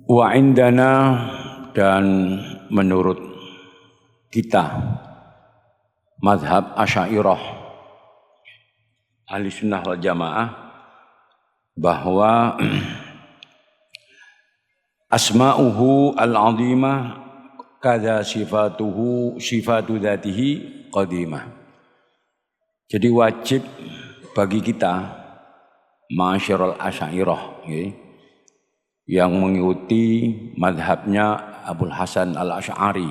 Wa indana, dan menurut kita mazhab Asy'ariyah Ahlussunnah wal Jamaah bahwa asma'uhu al-'azimah kadza sifatu dzatihi qadimah. Jadi wajib bagi kita ma'asyiral Asy'ariyah yang mengikuti madhabnya Abul Hasan al-Asy'ari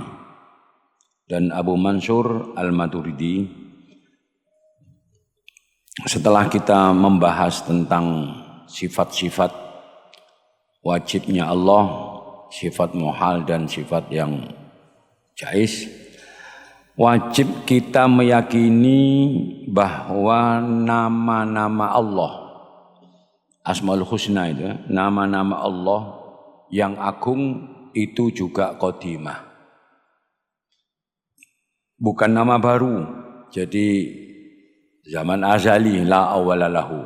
dan Abu Mansur al-Maturidi. Setelah kita membahas tentang sifat-sifat wajibnya Allah, sifat muhal dan sifat yang jaiz, wajib kita meyakini bahwa nama-nama Allah, Asmaul Husna itu, nama-nama Allah yang agung itu juga qadimah. Bukan nama baru. Jadi zaman azali la awwala lahu.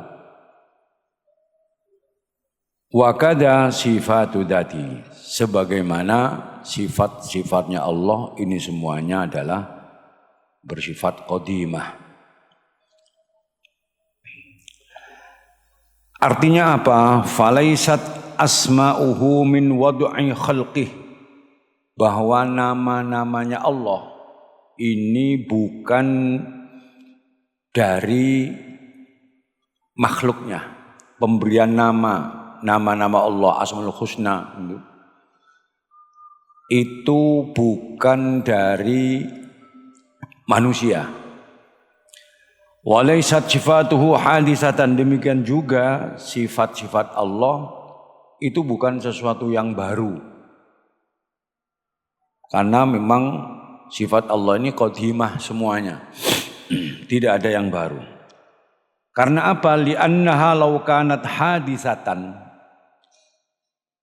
Wa kadza sifatu dzati, sebagaimana sifat-sifatnya Allah ini semuanya adalah bersifat qadimah. Artinya apa? Falaisat asma'uhu min wad'i khalqih, bahwa nama-namanya Allah ini bukan dari makhluknya. Pemberian nama-nama Allah Asmaul Husna itu bukan dari manusia. Walaisat sifatuhu hadisatan, demikian juga sifat-sifat Allah itu bukan sesuatu yang baru. Karena memang sifat Allah ini qadimah semuanya. Tidak ada yang baru. Karena apa? Li'annaha law kanat hadisatan.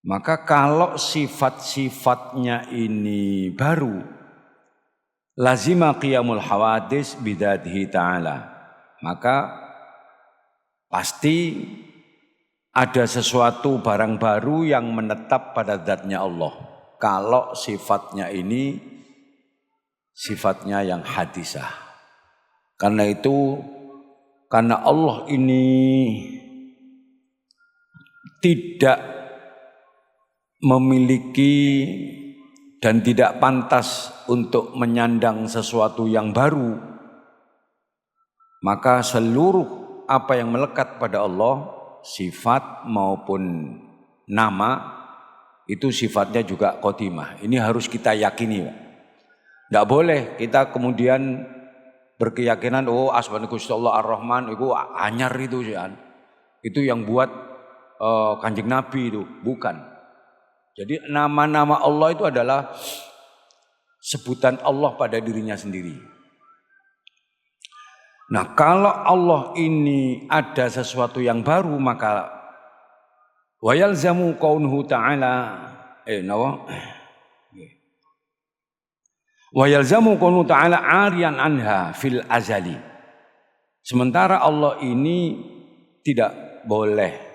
Maka kalau sifat-sifatnya ini baru, lazima qiyamul hawadis bidzatihi ta'ala. Maka pasti ada sesuatu barang baru yang menetap pada zatnya Allah. Kalau sifatnya ini sifatnya yang hadisah. Karena itu, karena Allah ini tidak memiliki dan tidak pantas untuk menyandang sesuatu yang baru, maka seluruh apa yang melekat pada Allah, sifat maupun nama, itu sifatnya juga qadimah. Ini harus kita yakini. Tidak boleh kita kemudian berkeyakinan, oh asma Gusti Allah Ar-Rahman itu anyar itu kan. Itu yang buat Kanjeng Nabi itu, bukan. Jadi nama-nama Allah itu adalah sebutan Allah pada dirinya sendiri. Nah, kalau Allah ini ada sesuatu yang baru, maka wa yalzamu qaunuhu ta'ala wa yalzamu qaunuhu ta'ala 'ariyan anha fil azali. Sementara Allah ini tidak boleh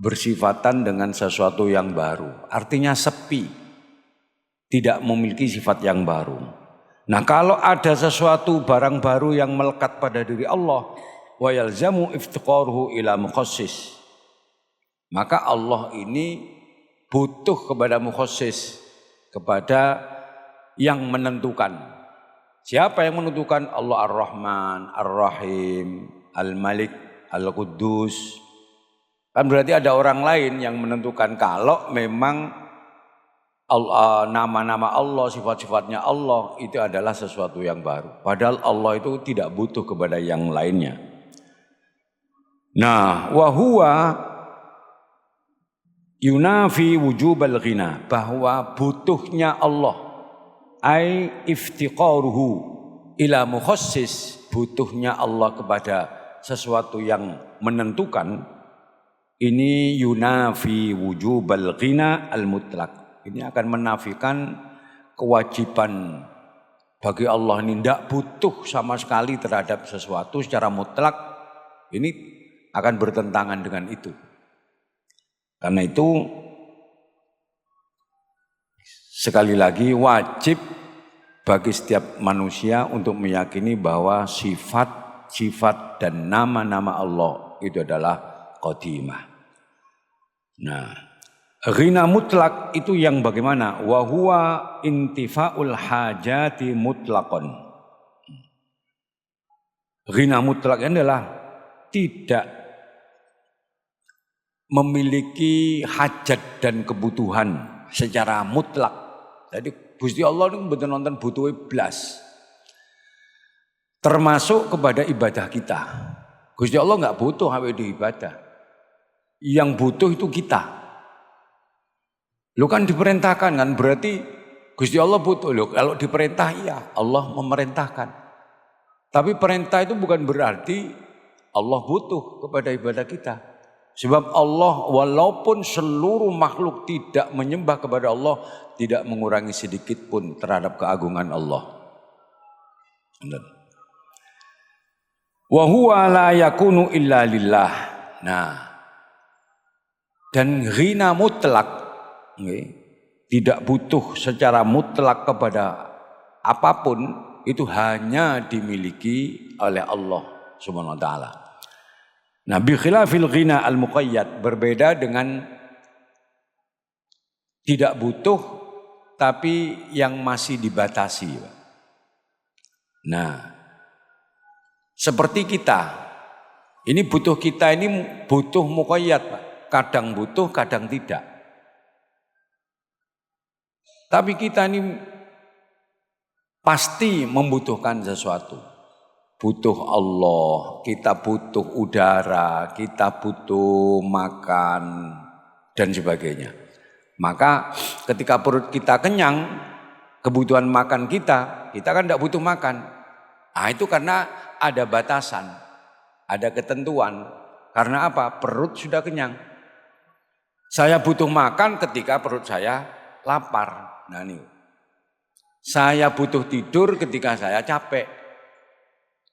bersifatan dengan sesuatu yang baru. Artinya sepi, tidak memiliki sifat yang baru. Nah, kalau ada sesuatu barang baru yang melekat pada diri Allah, wa yalzamu iftiqaruhu ila mukhassis, maka Allah ini butuh kepada mukhassis, kepada yang menentukan. Siapa yang menentukan? Allah Ar-Rahman, Ar-Rahim, Al-Malik, Al-Quddus. Kan berarti ada orang lain yang menentukan. Kalau memang nama-nama Allah, sifat-sifatnya Allah itu adalah sesuatu yang baru. Padahal Allah itu tidak butuh kepada yang lainnya. Nah, wa huwa yunafi wujubal ghina, bahwa butuhnya Allah, ai iftiqaruhu ila mukhassis, butuhnya Allah kepada sesuatu yang menentukan, ini yunafi wujubal ghina al-mutlaq. Ini akan menafikan kewajiban bagi Allah ini tidak butuh sama sekali terhadap sesuatu secara mutlak. Ini akan bertentangan dengan itu. Karena itu Sekali lagi wajib bagi setiap manusia untuk meyakini bahwa sifat dan nama-nama Allah itu adalah qadimah. Nah, ghina mutlak itu yang bagaimana? Wa huwa intifaul hajati mutlaqan. Ghina mutlak adalah tidak memiliki hajat dan kebutuhan secara mutlak. Jadi Gusti Allah itu betul nonton butuh blas. Termasuk kepada ibadah kita. Gusti Allah enggak butuh awake di ibadah. Yang butuh itu kita. Lu kan diperintahkan kan, berarti Gusti Allah butuh. Lu kalau diperintah iya, Allah memerintahkan. Tapi perintah itu bukan berarti Allah butuh kepada ibadah kita. Sebab Allah walaupun seluruh makhluk tidak menyembah kepada Allah, tidak mengurangi sedikit pun terhadap keagungan Allah. Wa huwa la yakunu illa lillah. Nah, dan ghina mutlak, tidak butuh secara mutlak kepada apapun, itu hanya dimiliki oleh Allah Subhanahu wa taala. Nah, bi khilafil ghina al-muqayyad, berbeda dengan tidak butuh tapi yang masih dibatasi. Nah, seperti kita. Ini butuh kita ini butuh muqayyad, Pak. Kadang butuh, kadang tidak. Tapi kita ini pasti membutuhkan sesuatu. Butuh Allah, kita butuh udara, kita butuh makan, dan sebagainya. Maka ketika perut kita kenyang, kebutuhan makan kita kan tidak butuh makan. Nah, itu karena ada batasan, ada ketentuan. Karena apa? Perut sudah kenyang. Saya butuh makan ketika perut saya lapar. Nah ini. Saya butuh tidur ketika saya capek.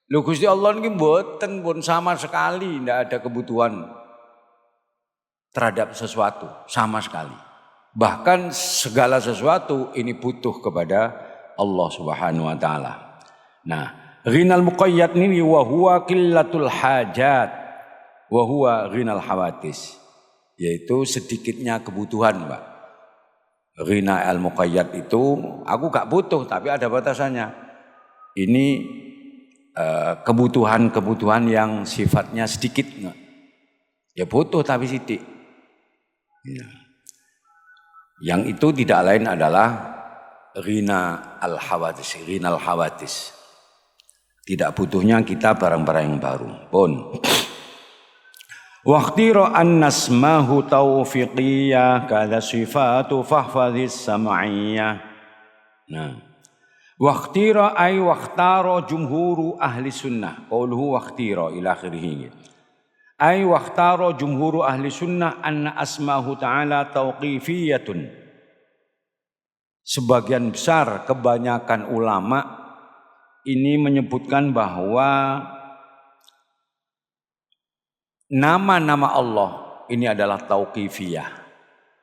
Lho Gusti Allah ini mboten pun sama sekali tidak ada kebutuhan terhadap sesuatu sama sekali. Bahkan segala sesuatu ini butuh kepada Allah Subhanahu wa taala. Nah, ghinal muqayyad ini wa huwa qillatul hajat wa huwa ghinal hawatis, yaitu sedikitnya kebutuhan, Pak. Ghina al muqayyad itu aku gak butuh tapi ada batasannya. Ini kebutuhan-kebutuhan yang sifatnya sedikit. Ya butuh tapi sedikit. Ya. Yang itu tidak lain adalah ghina al-hawadis, ghina al-hawadis. Tidak butuhnya kita barang-barang yang baru pun. Waqtira an nasmahu taufiqiyah kada sifatu fahfadhis sam'iyah. Nah, waqtira ay waqtara jumhuru ahli sunnah. Qauluhu waqtira ila akhirih. Ay waqtara jumhuru ahli sunnah anna asmahu ta'ala tauqifiyatun. Sebagian besar kebanyakan ulama ini menyebutkan bahwa nama-nama Allah ini adalah tauqifiyah.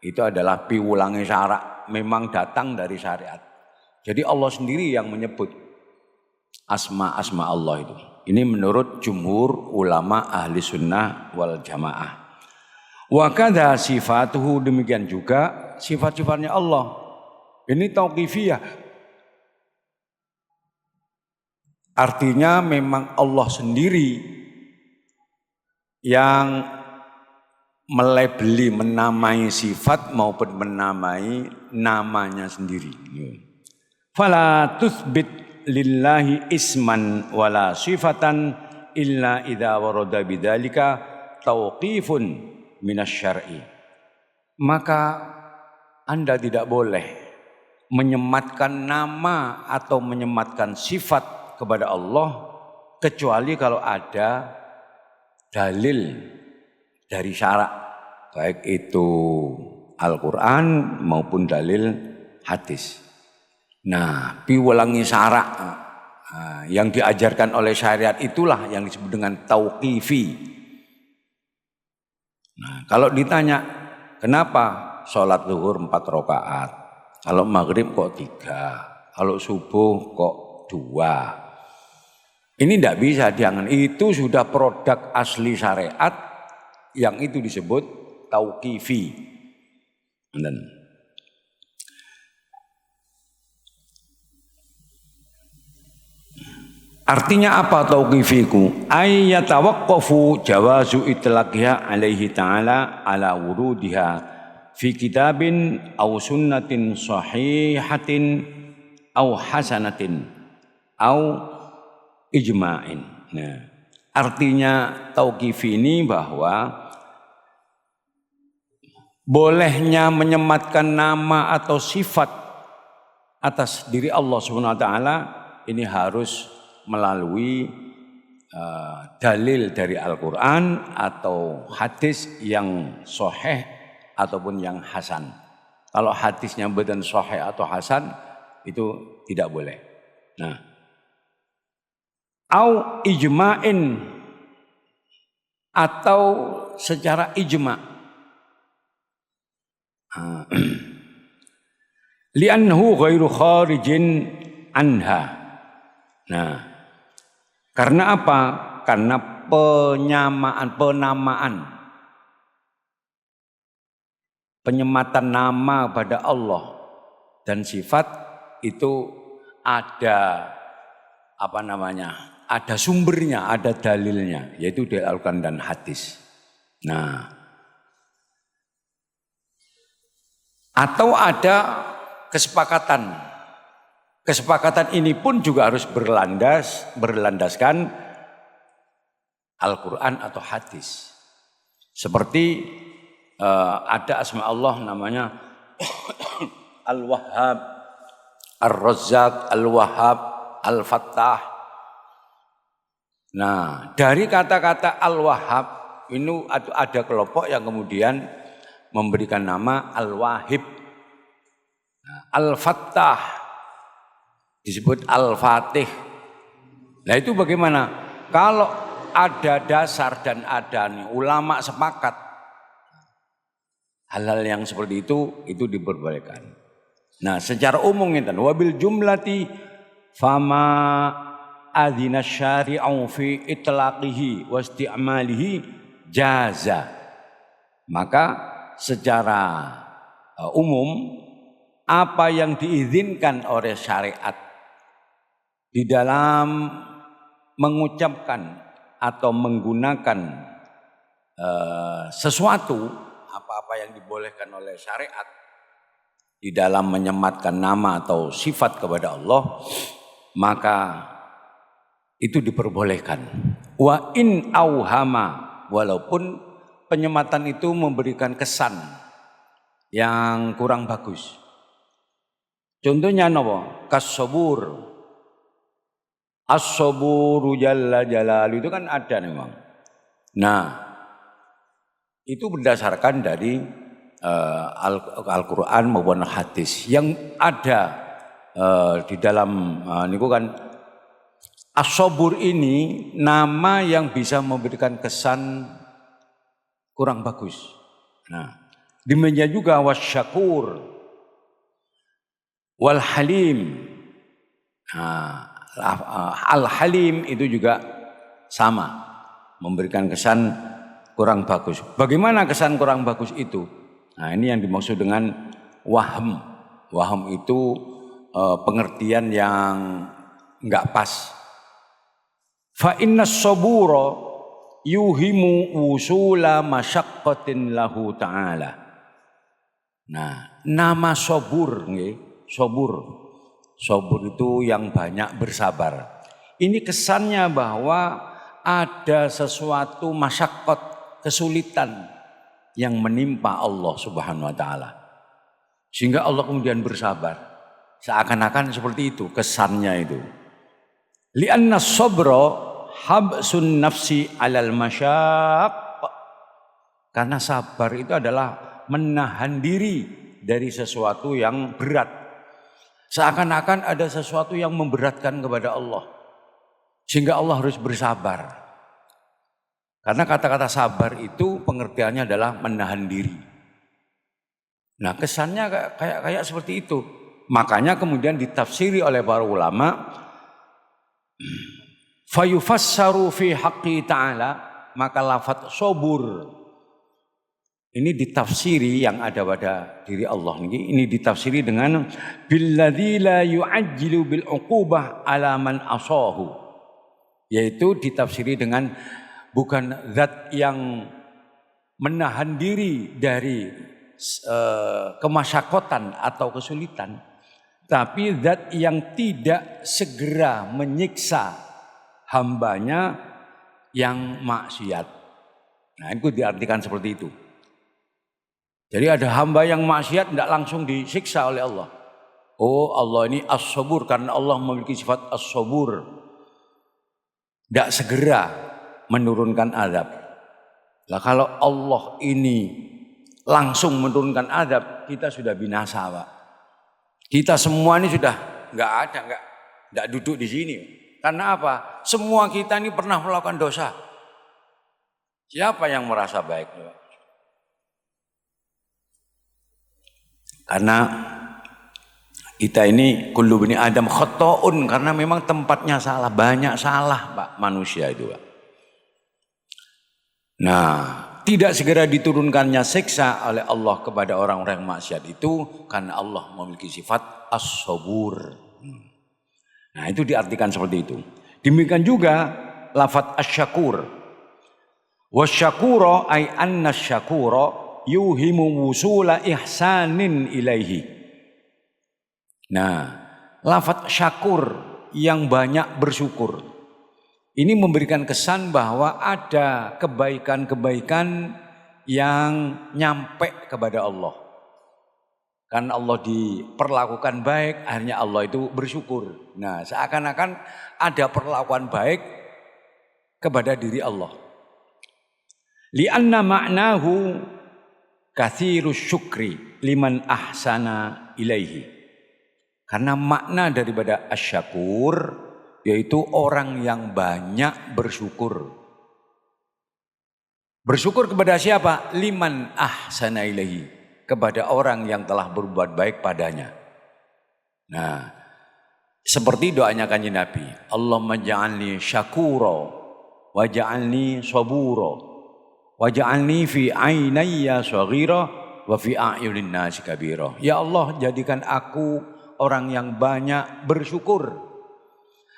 Itu adalah piwulangi syarak, memang datang dari syariat. Jadi Allah sendiri yang menyebut asma-asma Allah itu. Ini menurut jumhur ulama ahli sunnah wal jamaah. Wa kadza sifatuhu, demikian juga sifat-sifatnya Allah. Ini tauqifiyah. Artinya memang Allah sendiri yang melabeli, menamai sifat maupun menamai namanya sendiri. Fala tuthbit lillahi isman wala sifatan illa idza warada bidzalika tauqifun minasyar'i. Maka Anda tidak boleh menyematkan nama atau menyematkan sifat kepada Allah kecuali kalau ada dalil dari syarak, baik itu Al-Quran maupun dalil hadis. Nah, piwulangi syarak yang diajarkan oleh syariat itulah yang disebut dengan tauqifi. Nah, kalau ditanya kenapa sholat zuhur 4 rakaat, Kalau maghrib kok 3, kalau subuh kok 2. Ini tidak bisa diangan. Itu sudah produk asli syariat yang itu disebut tauqifi. Artinya apa tauqifiku? Ay yatawaqqafu jawazu itlaqiha alaihi ta'ala ala wurudiha fi kitabin aw sunnatin sahihatin aw hasanatin aw ijma'in. Nah, artinya tauqifi ini bahwa bolehnya menyematkan nama atau sifat atas diri Allah Subhanahu wa taala ini harus melalui dalil dari Al-Quran atau hadis yang sahih ataupun yang hasan. Kalau hadisnya bukan sahih atau hasan itu tidak boleh. Nah, au ijma'in atau secara ijma'. Li'annahu ghairu kharijin anha. Nah, karena apa? Karena penyematan nama pada Allah dan sifat itu ada ada sumbernya, ada dalilnya, yaitu dari Al-Quran dan hadis. Nah, atau ada kesepakatan. Kesepakatan ini pun juga harus berlandaskan Al-Quran atau hadis. Seperti ada asma Allah namanya Al-Wahhab, Ar-Razzaq, Al-Wahhab, Al-Fattah. Nah, dari kata-kata Al-Wahhab ini ada kelompok yang kemudian memberikan nama Al-Wahib. Nah, Al-Fattah disebut Al-Fatih. Nah, itu bagaimana? Kalau ada dasar dan ada ulama sepakat hal-hal yang seperti itu diperbolehkan. Nah, secara umum itu wabil jumlati fama adzina syari'u fi itlaqihi wa isti'malihi jaza. Maka secara umum apa yang diizinkan oleh syariat di dalam mengucapkan atau menggunakan sesuatu, apa-apa yang dibolehkan oleh syariat di dalam menyematkan nama atau sifat kepada Allah, maka itu diperbolehkan. Wa in auhama, walaupun penyematan itu memberikan kesan yang kurang bagus. Contohnya apa? Kas-sabur. As-saburu jalla jalalu itu kan ada memang. Nah, itu berdasarkan dari Al-Quran maupun hadis yang ada di dalam niku kan as-sabur ini nama yang bisa memberikan kesan kurang bagus. Nah, demikian juga wasyakur wal halim. Nah, Al-Halim itu juga sama, memberikan kesan kurang bagus. Bagaimana kesan kurang bagus itu? Nah, ini yang dimaksud dengan waham. Waham itu pengertian yang enggak pas. Fa inna sabura yuhimu usula masyaqqatin lahu ta'ala. Nah, nama sabur nggih, sabur. Sabur itu yang banyak bersabar. Ini kesannya bahwa ada sesuatu masyaqqat, kesulitan yang menimpa Allah Subhanahu wa taala. Sehingga Allah kemudian bersabar. Seakan-akan seperti itu kesannya itu. Li'anna sabra habsun nafsi 'alal masyaqq. Karena sabar itu adalah menahan diri dari sesuatu yang berat. Seakan-akan ada sesuatu yang memberatkan kepada Allah. Sehingga Allah harus bersabar. Karena kata-kata sabar itu pengertiannya adalah menahan diri. Nah, kesannya kayak seperti itu. Makanya kemudian ditafsiri oleh para ulama, fayufassaru fi haqqi ta'ala, maka lafadz sobur ini ditafsiri yang ada pada diri Allah ini ditafsiri dengan billadzi la yu'ajjilu bil uqubah ala man asahu, yaitu ditafsiri dengan bukan zat yang menahan diri dari kemasyakotan atau kesulitan, tapi zat yang tidak segera menyiksa hambanya yang maksiat. Nah, itu diartikan seperti itu. Jadi ada hamba yang maksiat tidak langsung disiksa oleh Allah. Oh, Allah ini as-sabur karena Allah memiliki sifat as-sabur. Tidak segera menurunkan azab. Lah kalau Allah ini langsung menurunkan azab, kita sudah binasa, Pak. Kita semua ini sudah nggak duduk di sini. Karena apa? Semua kita ini pernah melakukan dosa. Siapa yang merasa baik, Pak? Karena kita ini kullu bani Adam khata'un, karena memang tempatnya salah, banyak salah, Pak, manusia itu, Pak. Nah, tidak segera diturunkannya siksa oleh Allah kepada orang-orang yang maksiat itu karena Allah memiliki sifat as-sabur. Nah, itu diartikan seperti itu. Demikian juga lafadz asy-syakur. Wasyakura ay anna syakura yuhimu wusula ihsanin ilaihi. Nah, lafadz syakur yang banyak bersyukur ini memberikan kesan bahwa ada kebaikan-kebaikan yang nyampe kepada Allah. Karena Allah diperlakukan baik, akhirnya Allah itu bersyukur. Nah, seakan-akan ada perlakuan baik kepada diri Allah. Li'anna ma'nahu katsirus syukri liman ahsana ilaihi. Karena makna daripada asyakur yaitu orang yang banyak bersyukur. Bersyukur kepada siapa? Liman ahsana ilaihi, kepada orang yang telah berbuat baik padanya. Nah, seperti doanya Kanjeng Nabi, Allahumma ja'alni syakura wa ja'alni sabura wa ja'alni fi ainayya shaghira wa fi a'yunin nasi kabira. Ya Allah, jadikan aku orang yang banyak bersyukur.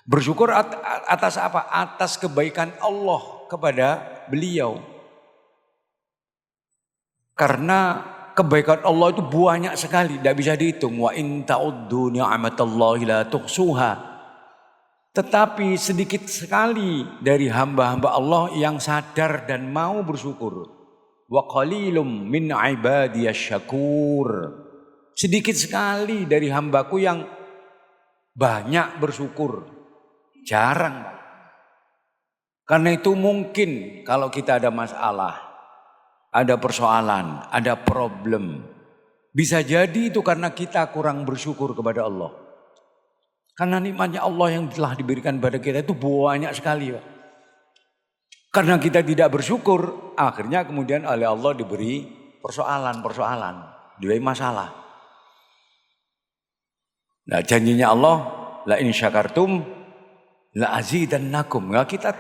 Bersyukur atas apa? Atas kebaikan Allah kepada beliau. Karena kebaikan Allah itu banyak sekali, tidak bisa dihitung. Wa in ta'uddu ni'matallahi la tuhsuha. Tetapi sedikit sekali dari hamba-hamba Allah yang sadar dan mau bersyukur. Wa qalilum min ibadiyasy syakur. Sedikit sekali dari hambaku yang banyak bersyukur. Jarang. Karena itu mungkin kalau kita ada masalah, ada persoalan, ada problem, bisa jadi itu karena kita kurang bersyukur kepada Allah. Karena nikmatnya Allah yang telah diberikan pada kita itu banyak sekali, Pak. Karena kita tidak bersyukur, akhirnya kemudian oleh Allah diberi persoalan-persoalan, diberi masalah. Nah, janjinya Allah, la in syakartum la azidannakum. Nah, kita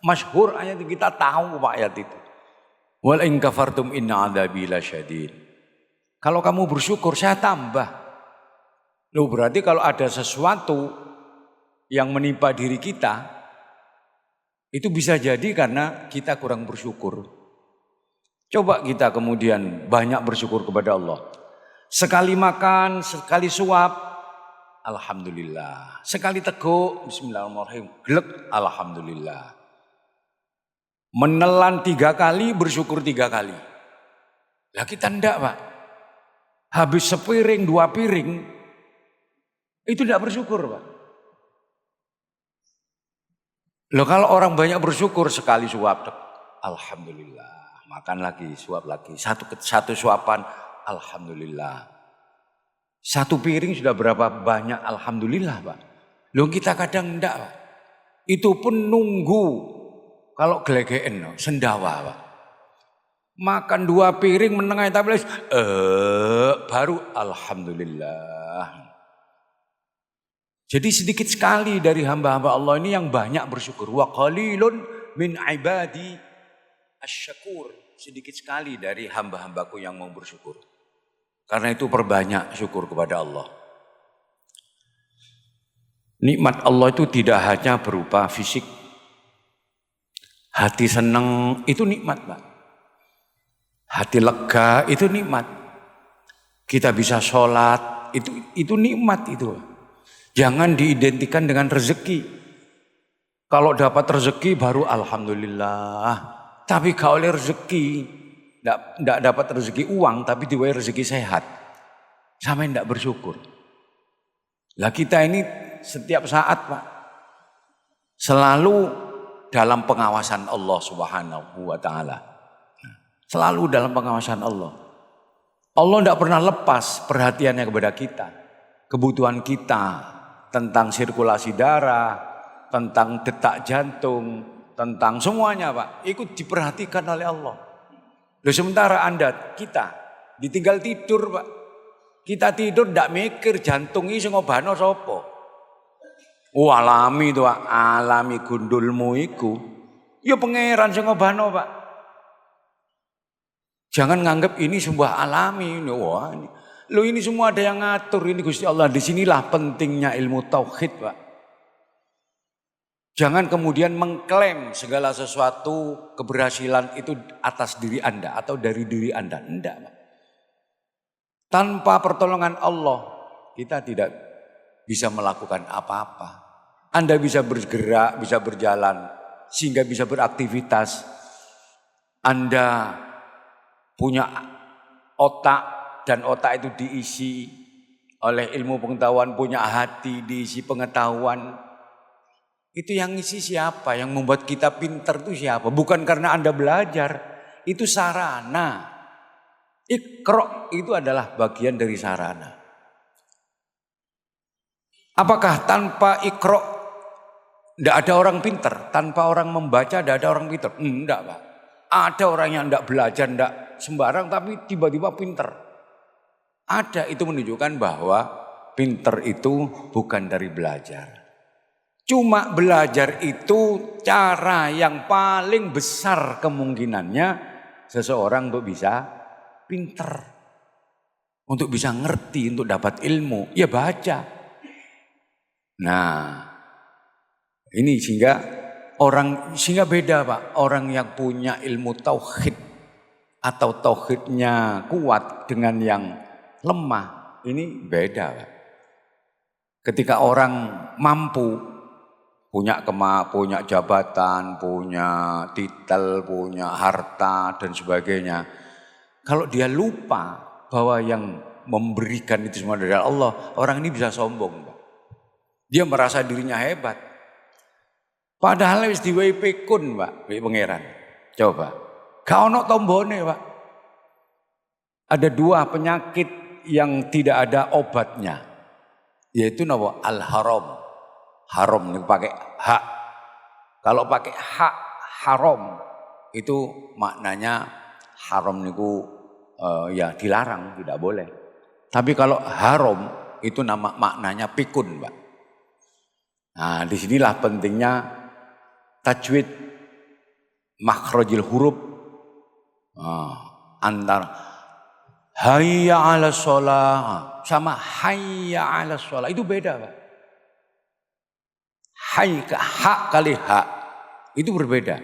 masyhur ayat itu, kita tahu Pak ayat itu. Wal in kafartum inna adzabi lasyadid. Kalau kamu bersyukur saya tambah. Loh, berarti kalau ada sesuatu yang menimpa diri kita itu bisa jadi karena kita kurang bersyukur. Coba kita kemudian banyak bersyukur kepada Allah. Sekali makan, sekali suap, alhamdulillah. Sekali teguk, bismillahirrahmanirrahim, glek, alhamdulillah. Menelan 3 kali, bersyukur 3 kali. Lah kita enggak, Pak. Habis sepiring, 2 piring, itu tidak bersyukur, Pak. Loh, kalau orang banyak bersyukur, sekali suap, alhamdulillah. Makan lagi, suap lagi. Satu suapan, alhamdulillah. 1 piring sudah berapa banyak, alhamdulillah, Pak. Loh, kita kadang enggak, Pak. Itu pun nunggu kalau gelegeen, sendawa, Pak. Makan 2 piring menengai tablet, baru alhamdulillah. Jadi sedikit sekali dari hamba-hamba Allah ini yang banyak bersyukur. Wa qalilun min ibadi asyakur. Sedikit sekali dari hamba-hambaku yang mau bersyukur. Karena itu perbanyak syukur kepada Allah. Nikmat Allah itu tidak hanya berupa fisik. Hati senang itu nikmat, Pak. Hati lega itu nikmat. Kita bisa sholat itu nikmat itu. Jangan diidentikan dengan rezeki. Kalau dapat rezeki baru alhamdulillah. Tapi kalau oleh rezeki, tidak dapat rezeki uang tapi diwai rezeki sehat. Sama tidak bersyukur. Lah kita ini setiap saat, Pak, selalu dalam pengawasan Allah Subhanahu wa taala. Selalu dalam pengawasan Allah. Allah tidak pernah lepas perhatiannya kepada kita. Kebutuhan kita tentang sirkulasi darah, tentang detak jantung, tentang semuanya, Pak, ikut diperhatikan oleh Allah. Loh, sementara kita ditinggal tidur, Pak. Kita tidur tidak mikir jantung ini ngobano sapa. Alami itu, Pak. Alami gundulmu iku. Ya pangeran sing ngobano, Pak. Jangan nganggap ini sebuah alami. Wah, ini semua ada yang ngatur. Ini Gusti Allah. Disinilah pentingnya ilmu tauhid, Pak. Jangan kemudian mengklaim segala sesuatu keberhasilan itu atas diri Anda atau dari diri Anda. Tidak, Pak. Tanpa pertolongan Allah, kita tidak bisa melakukan apa-apa. Anda bisa bergerak, bisa berjalan, sehingga bisa beraktivitas. Anda punya otak, dan otak itu diisi oleh ilmu pengetahuan, punya hati diisi pengetahuan. Itu yang isi siapa? Yang membuat kita pintar itu siapa? Bukan karena Anda belajar, itu sarana. Iqra itu adalah bagian dari sarana. Apakah tanpa Iqra tidak ada orang pintar? Tanpa orang membaca tidak ada orang pintar? Enggak, Pak. Ada orang yang tidak belajar, tidak sembarang tapi tiba-tiba pintar. Ada, itu menunjukkan bahwa pintar itu bukan dari belajar. Cuma belajar itu cara yang paling besar kemungkinannya seseorang untuk bisa pintar. Untuk bisa ngerti, untuk dapat ilmu, ya baca. Nah, ini sehingga beda, Pak. Orang yang punya ilmu tauhid atau tauhidnya kuat dengan yang lemah, ini beda, Pak. Ketika orang mampu punya jabatan, punya titel, punya harta dan sebagainya. Kalau dia lupa bahwa yang memberikan itu semua dari Allah, orang ini bisa sombong, Pak. Dia merasa dirinya hebat. Padahal wis diwehi pikun, Pak, pangeran. Coba. Gak ono tombone, Pak. Ada 2 penyakit yang tidak ada obatnya. Yaitu napa? Al-haram. Haram ini pakai hak. Kalau pakai hak haram itu maknanya haram niku ya dilarang, tidak boleh. Tapi kalau haram itu maknanya pikun, Pak. Nah, disinilah pentingnya tajwid, makhrajil huruf. Antara hayya 'alas shalah sama hayya 'alas shalah itu beda, Pak. Hak kali hak itu berbeda.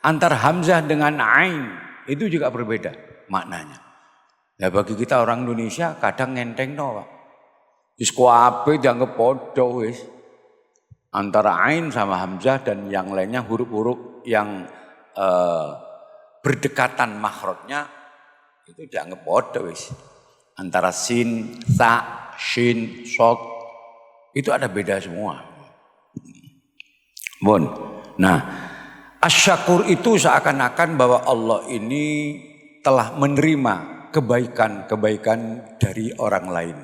Antara hamzah dengan ain itu juga berbeda maknanya. Ya bagi kita orang Indonesia kadang ngenteng no, Pak. Wis kabeh dianggap padha wis. Antara ain sama hamzah dan yang lainnya huruf-huruf yang berdekatan makhrajnya itu dianggap padha wis. Antara sin, ta, shin, shad itu ada beda semua. Bon. Nah, asyakur itu seakan-akan bahwa Allah ini telah menerima kebaikan-kebaikan dari orang lain.